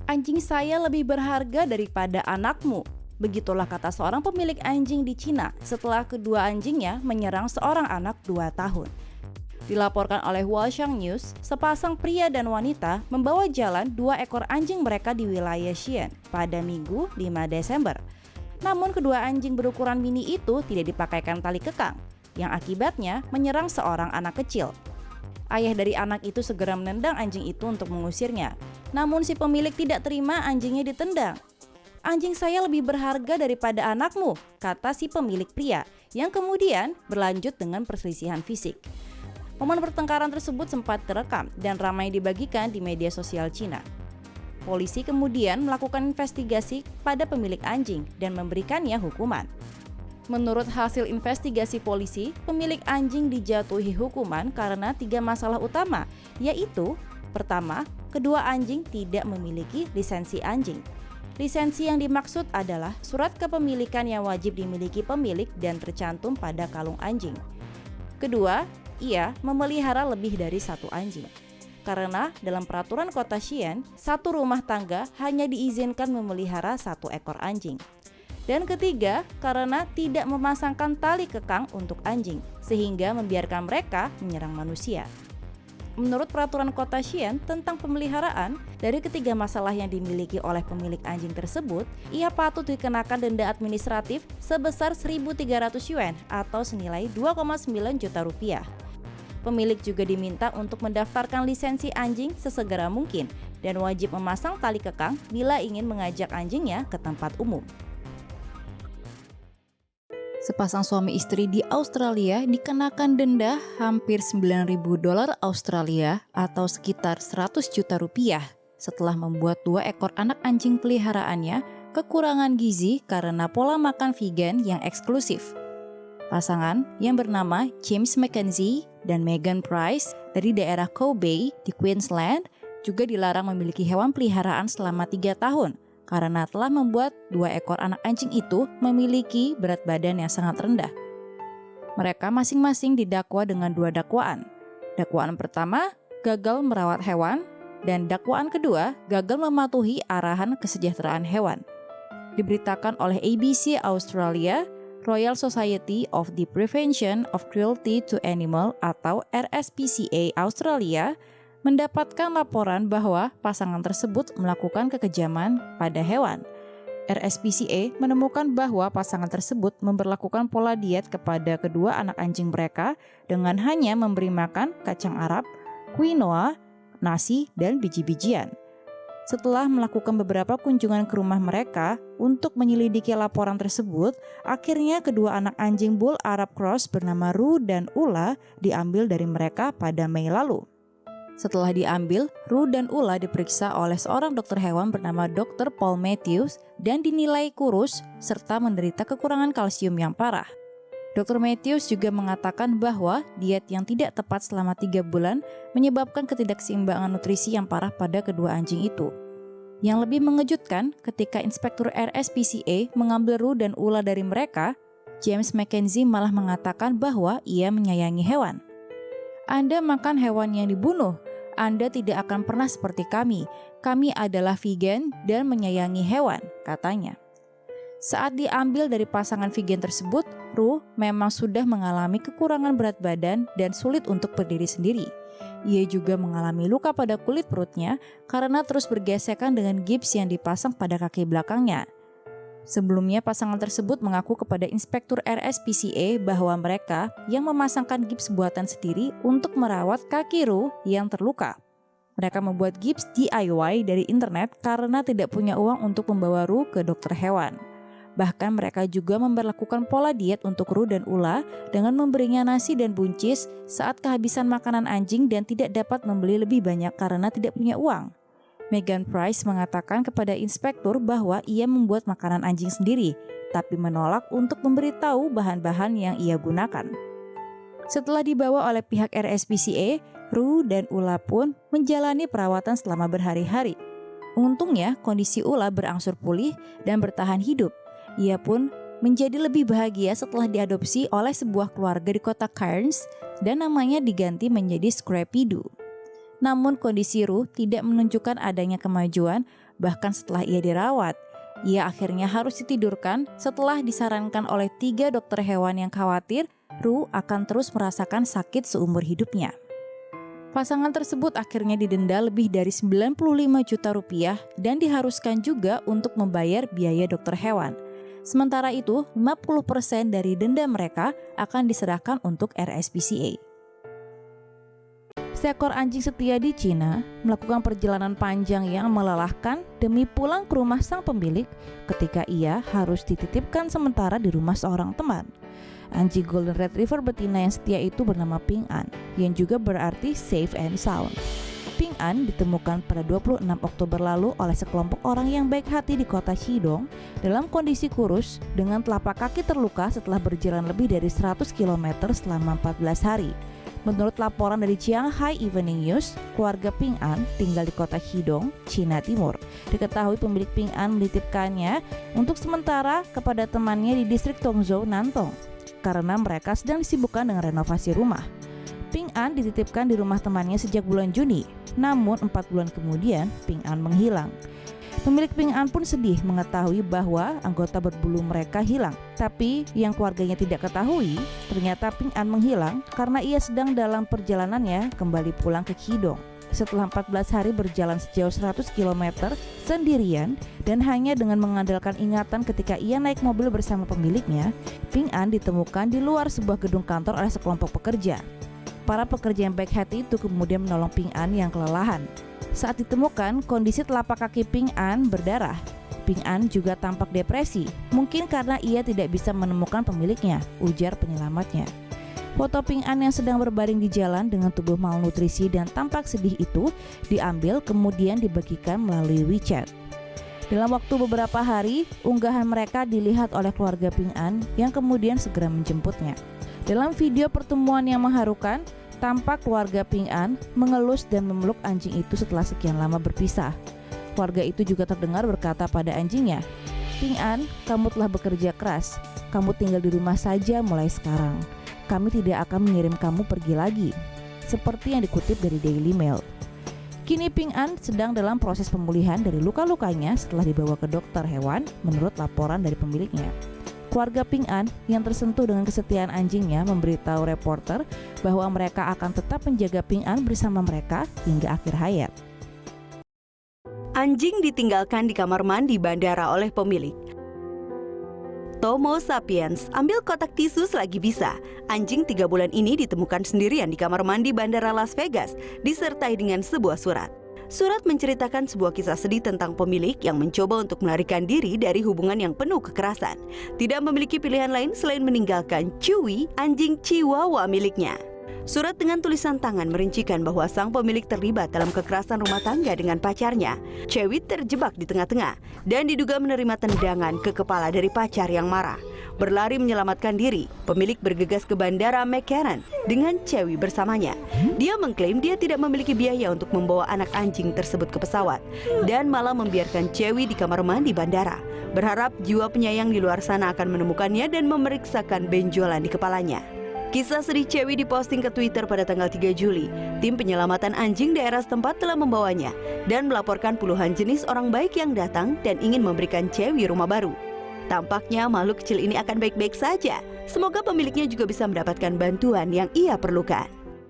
Anjing saya lebih berharga daripada anakmu. Begitulah kata seorang pemilik anjing di Cina setelah kedua anjingnya menyerang seorang anak 2 tahun. Dilaporkan oleh Huaxiang News, sepasang pria dan wanita membawa jalan 2 ekor anjing mereka di wilayah Xi'an pada Minggu 5 Desember. Namun kedua anjing berukuran mini itu tidak dipakaikan tali kekang, yang akibatnya menyerang seorang anak kecil. Ayah dari anak itu segera menendang anjing itu untuk mengusirnya. Namun si pemilik tidak terima anjingnya ditendang. "Anjing saya lebih berharga daripada anakmu," kata si pemilik pria, yang kemudian berlanjut dengan perselisihan fisik. Momen pertengkaran tersebut sempat terekam dan ramai dibagikan di media sosial Cina. Polisi kemudian melakukan investigasi pada pemilik anjing dan memberikannya hukuman. Menurut hasil investigasi polisi, pemilik anjing dijatuhi hukuman karena 3 masalah utama, yaitu: pertama, kedua anjing tidak memiliki lisensi anjing. Lisensi yang dimaksud adalah surat kepemilikan yang wajib dimiliki pemilik dan tercantum pada kalung anjing. Kedua, ia memelihara lebih dari 1 anjing. Karena dalam peraturan kota Xi'an, 1 rumah tangga hanya diizinkan memelihara 1 ekor anjing. Dan ketiga, karena tidak memasangkan tali kekang untuk anjing, sehingga membiarkan mereka menyerang manusia. Menurut peraturan kota Xi'an tentang pemeliharaan, dari ketiga masalah yang dimiliki oleh pemilik anjing tersebut, ia patut dikenakan denda administratif sebesar 1.300 yuan atau senilai 2,9 juta rupiah. Pemilik juga diminta untuk mendaftarkan lisensi anjing sesegera mungkin dan wajib memasang tali kekang bila ingin mengajak anjingnya ke tempat umum. Sepasang suami istri di Australia dikenakan denda hampir 9.000 dolar Australia atau sekitar 100 juta rupiah setelah membuat 2 ekor anak anjing peliharaannya kekurangan gizi karena pola makan vegan yang eksklusif. Pasangan yang bernama James Mackenzie dan Megan Price dari daerah Coe Bay di Queensland juga dilarang memiliki hewan peliharaan selama 3 tahun. Karena telah membuat 2 ekor anak anjing itu memiliki berat badan yang sangat rendah. Mereka masing-masing didakwa dengan 2 dakwaan. Dakwaan pertama, gagal merawat hewan, dan dakwaan kedua, gagal mematuhi arahan kesejahteraan hewan. Diberitakan oleh ABC Australia, Royal Society of the Prevention of Cruelty to Animals atau RSPCA Australia mendapatkan laporan bahwa pasangan tersebut melakukan kekejaman pada hewan. RSPCA menemukan bahwa pasangan tersebut memberlakukan pola diet kepada kedua anak anjing mereka dengan hanya memberi makan kacang Arab, quinoa, nasi, dan biji-bijian. Setelah melakukan beberapa kunjungan ke rumah mereka untuk menyelidiki laporan tersebut, akhirnya kedua anak anjing Bull Arab Cross bernama Ru dan Ula diambil dari mereka pada Mei lalu. Setelah diambil, Ru dan Ula diperiksa oleh seorang dokter hewan bernama Dr. Paul Matthews dan dinilai kurus serta menderita kekurangan kalsium yang parah. Dr. Matthews juga mengatakan bahwa diet yang tidak tepat selama 3 bulan menyebabkan ketidakseimbangan nutrisi yang parah pada kedua anjing itu. Yang lebih mengejutkan, ketika Inspektur RSPCA mengambil Ru dan Ula dari mereka, James Mackenzie malah mengatakan bahwa ia menyayangi hewan. "Anda makan hewan yang dibunuh. Anda tidak akan pernah seperti kami. Kami adalah vegan dan menyayangi hewan," katanya. Saat diambil dari pasangan vegan tersebut, Ru memang sudah mengalami kekurangan berat badan dan sulit untuk berdiri sendiri. Ia juga mengalami luka pada kulit perutnya karena terus bergesekan dengan gips yang dipasang pada kaki belakangnya. Sebelumnya pasangan tersebut mengaku kepada Inspektur RSPCA bahwa mereka yang memasangkan gips buatan sendiri untuk merawat kaki Ru yang terluka. Mereka membuat gips DIY dari internet karena tidak punya uang untuk membawa Ru ke dokter hewan. Bahkan mereka juga memberlakukan pola diet untuk Ru dan Ula dengan memberinya nasi dan buncis saat kehabisan makanan anjing dan tidak dapat membeli lebih banyak karena tidak punya uang. Megan Price mengatakan kepada inspektur bahwa ia membuat makanan anjing sendiri, tapi menolak untuk memberitahu bahan-bahan yang ia gunakan. Setelah dibawa oleh pihak RSPCA, Ru dan Ula pun menjalani perawatan selama berhari-hari. Untungnya, kondisi Ula berangsur pulih dan bertahan hidup. Ia pun menjadi lebih bahagia setelah diadopsi oleh sebuah keluarga di kota Cairns dan namanya diganti menjadi Scrappy Doo. Namun kondisi Ru tidak menunjukkan adanya kemajuan bahkan setelah ia dirawat. Ia akhirnya harus ditidurkan setelah disarankan oleh 3 dokter hewan yang khawatir Ru akan terus merasakan sakit seumur hidupnya. Pasangan tersebut akhirnya didenda lebih dari 95 juta rupiah dan diharuskan juga untuk membayar biaya dokter hewan. Sementara itu, 50% dari denda mereka akan diserahkan untuk RSPCA. Seekor anjing setia di Cina melakukan perjalanan panjang yang melelahkan demi pulang ke rumah sang pemilik ketika ia harus dititipkan sementara di rumah seorang teman. Anjing Golden Retriever betina yang setia itu bernama Ping An, yang juga berarti safe and sound. Ping An ditemukan pada 26 Oktober lalu oleh sekelompok orang yang baik hati di kota Shidong dalam kondisi kurus dengan telapak kaki terluka setelah berjalan lebih dari 100 km selama 14 hari. Menurut laporan dari Shanghai Evening News, keluarga Ping An tinggal di kota Shidong, Cina Timur. Diketahui pemilik Ping An menitipkannya untuk sementara kepada temannya di distrik Tongzhou, Nantong, karena mereka sedang disibukkan dengan renovasi rumah. Ping An dititipkan di rumah temannya sejak bulan Juni, namun 4 bulan kemudian Ping An menghilang. Pemilik Ping An pun sedih mengetahui bahwa anggota berbulu mereka hilang. Tapi yang keluarganya tidak ketahui, ternyata Ping An menghilang karena ia sedang dalam perjalanannya kembali pulang ke Qidong. Setelah 14 hari berjalan sejauh 100 km sendirian dan hanya dengan mengandalkan ingatan ketika ia naik mobil bersama pemiliknya, Ping An ditemukan di luar sebuah gedung kantor oleh sekelompok pekerja. Para pekerja yang baik hati itu kemudian menolong Ping An yang kelelahan. Saat ditemukan, kondisi telapak kaki Ping An berdarah. Ping An juga tampak depresi, mungkin karena ia tidak bisa menemukan pemiliknya, ujar penyelamatnya. Foto Ping An yang sedang berbaring di jalan dengan tubuh malnutrisi dan tampak sedih itu diambil kemudian dibagikan melalui WeChat. Dalam waktu beberapa hari, unggahan mereka dilihat oleh keluarga Ping An yang kemudian segera menjemputnya. Dalam video pertemuan yang mengharukan, tampak keluarga Ping An mengelus dan memeluk anjing itu setelah sekian lama berpisah. Keluarga itu juga terdengar berkata pada anjingnya, "Ping An, kamu telah bekerja keras. Kamu tinggal di rumah saja mulai sekarang. Kami tidak akan mengirim kamu pergi lagi," seperti yang dikutip dari Daily Mail. Kini Ping An sedang dalam proses pemulihan dari luka-lukanya setelah dibawa ke dokter hewan menurut laporan dari pemiliknya. Keluarga Ping An yang tersentuh dengan kesetiaan anjingnya memberitahu reporter bahwa mereka akan tetap menjaga Ping An bersama mereka hingga akhir hayat. Anjing ditinggalkan di kamar mandi bandara oleh pemilik. Tomo Sapiens, ambil kotak tisu selagi bisa. Anjing 3 bulan ini ditemukan sendirian di kamar mandi bandara Las Vegas, disertai dengan sebuah surat. Surat menceritakan sebuah kisah sedih tentang pemilik yang mencoba untuk melarikan diri dari hubungan yang penuh kekerasan. Tidak memiliki pilihan lain selain meninggalkan Chewy, anjing Chihuahua miliknya. Surat dengan tulisan tangan merincikan bahwa sang pemilik terlibat dalam kekerasan rumah tangga dengan pacarnya. Chewy terjebak di tengah-tengah dan diduga menerima tendangan ke kepala dari pacar yang marah. Berlari menyelamatkan diri, pemilik bergegas ke bandara McCarran dengan Chewy bersamanya. Dia mengklaim dia tidak memiliki biaya untuk membawa anak anjing tersebut ke pesawat dan malah membiarkan Chewy di kamar mandi bandara. Berharap jiwa penyayang di luar sana akan menemukannya dan memeriksakan benjolan di kepalanya. Kisah sedih Chewy diposting ke Twitter pada tanggal 3 Juli. Tim penyelamatan anjing daerah setempat telah membawanya dan melaporkan puluhan jenis orang baik yang datang dan ingin memberikan Chewy rumah baru. Tampaknya makhluk kecil ini akan baik-baik saja. Semoga pemiliknya juga bisa mendapatkan bantuan yang ia perlukan.